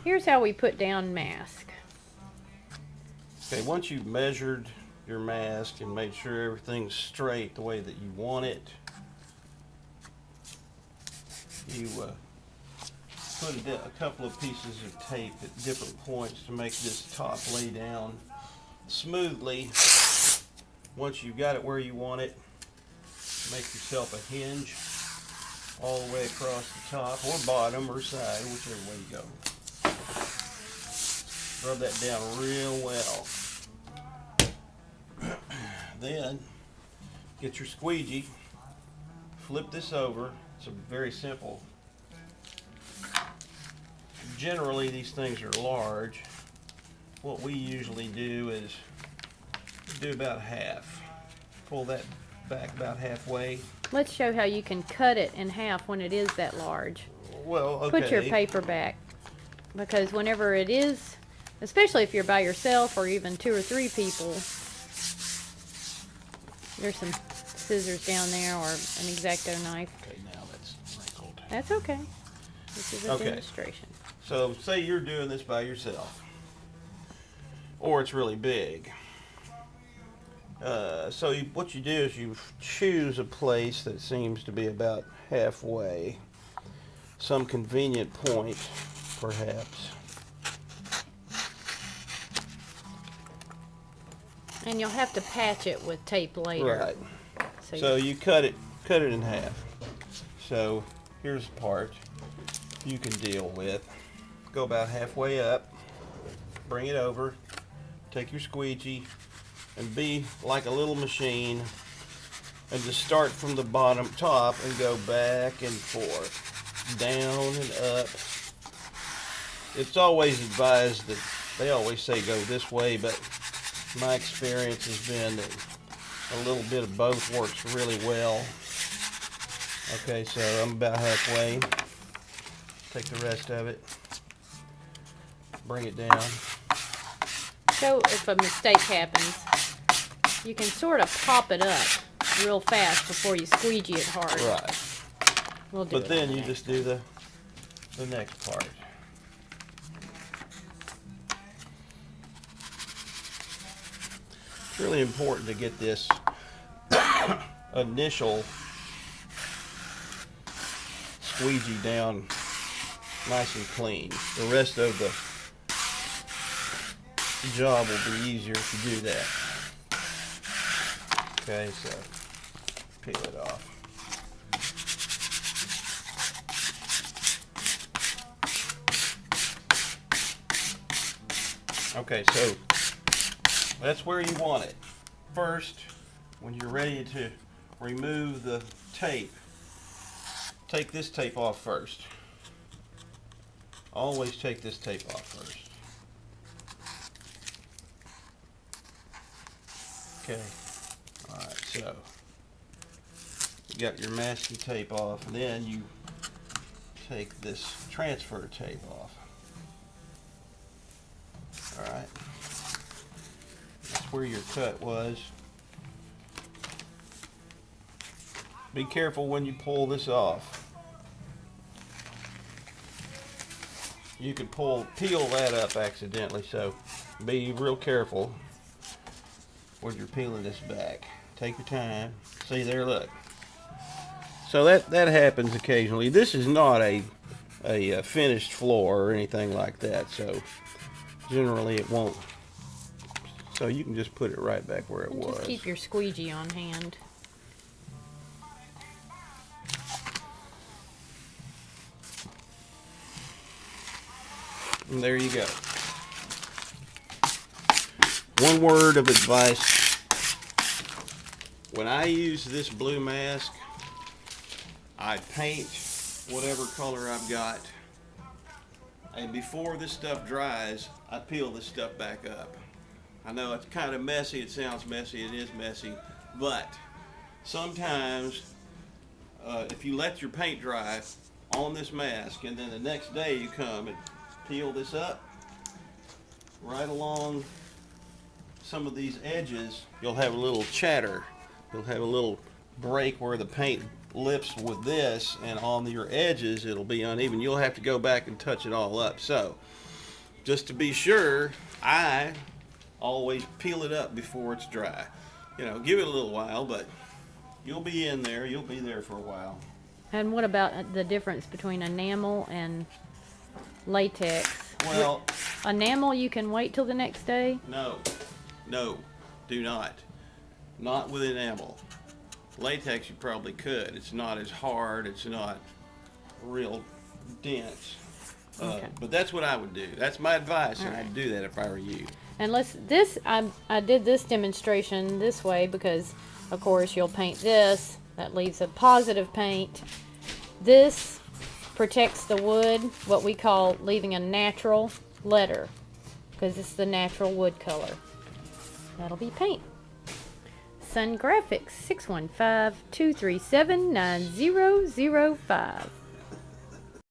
Here's how we put down mask. Okay, once you've measured your mask and made sure everything's straight the way that you want it, you put a couple of pieces of tape at different points to make this top lay down smoothly. Once you've got it where you want it, make yourself a hinge all the way across the top or bottom or side, whichever way you go. Rub that down real well. Then get your squeegee, flip this over. It's a very simple. Generally these things are large. What we usually do is do about half. Pull that back about halfway. Let's show how you can cut it in half when it is that large. Well, okay. Put your paper back, because whenever it is, especially if you're by yourself or even 2 or 3 people, there's some scissors down there or an X-Acto knife. Okay, now that's wrinkled. That's okay. This is a Okay. demonstration. So say you're doing this by yourself, or it's really big. What you do is you choose a place that seems to be about halfway, some convenient point, perhaps. And you'll have to patch it with tape later. Right. So You cut it in half. So here's the part you can deal with. Go about halfway up, bring it over, take your squeegee, and be like a little machine, and just start from the bottom top and go back and forth, down and up. It's always advised that they always say go this way, but my experience has been that a little bit of both works really well. Okay, so I'm about halfway. Take the rest of it, bring it down. So if a mistake happens, you can sort of pop it up real fast before you squeegee it hard. Right. We'll do But it then you next. just do the next part. It's really important to get this initial squeegee down nice and clean. The rest of the job will be easier if you do that. Okay, so peel it off. Okay, so that's where you want it. First, when you're ready to remove the tape, take this tape off first. Always take this tape off first. Okay, alright, so you got your masking tape off, and then you take this transfer tape off. Alright, that's where your cut was. Be careful when you pull this off. You could peel that up accidentally, so be real careful when you're peeling this back. Take your time. See there, look. So that happens occasionally. This is not a finished floor or anything like that, so generally it won't. So you can just put it right back where it And was. just keep your squeegee on hand. And there you go. One word of advice. When I use this blue mask, I paint whatever color I've got. And before this stuff dries, I peel this stuff back up. I know it's kind of messy. It sounds messy. It is messy. But sometimes if you let your paint dry on this mask and then the next day you come and peel this up, right along some of these edges, you'll have a little chatter. You'll have a little break where the paint lips with this, and on your edges it'll be uneven. You'll have to go back and touch it all up. So just to be sure, I always peel it up before it's dry. You know, give it a little while, but you'll be in there. You'll be there for a while. And what about the difference between enamel and latex? Well, Enamel you can wait till the next day? no, do not. Not with enamel. Latex you probably could. It's not as hard. It's not real dense. Okay. But that's what I would do. That's my advice, and Alright. I'd do that if I were you. And I did this demonstration this way because, of course, you'll paint this. That leaves a positive paint. This protects the wood, what we call leaving a natural letter, because it's the natural wood color. That'll be paint. Sun Graphics, 615-237-9005.